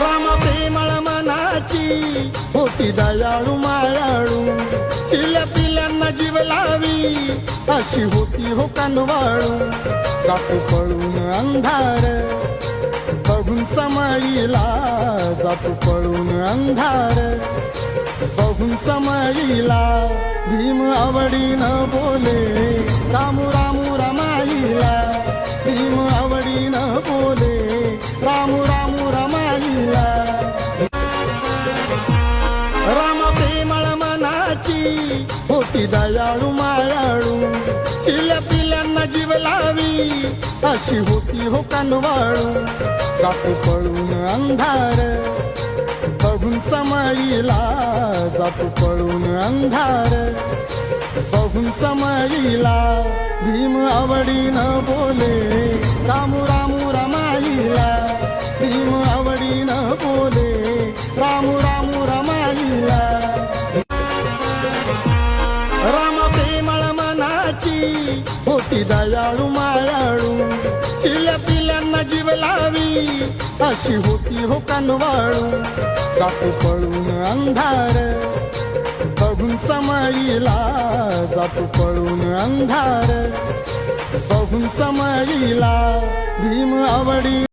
राम प्रेमळ मनाची होती दयाळू मायाळू, चिल्या पिल्यांना जीव लावी अशी होती हो कनवाळू. जातो पळून अंधार बघून समईला, जातो पळून अंधार बघून समईला. भीम आवडीनं बोले रामू रामू रमाईला, भीम आवडीनं बोले रामू रामू रमाईला. राम प्रेमळ मनाची होती दयाळू मायाळू, चिल्या पिल्यांना जीव लावी अशी होती हो कनवाळू. जातो पळून अंधार बघून समईला, जातो पळून अंधार बघून समईला. भीम आवडीनं बोले रामू रामू रमाईला, भीम आवडीनं बोले रामू रामू रमाईला. राम प्रेमळ मनाची होती दयाळू मायाळू, चिल्या पिल्यांना जीव लावी अशी होती हो कनवाळू. जातो पळून अंधार बघून समईला, जातो पळून अंधार बघून समईला. भीम आवडी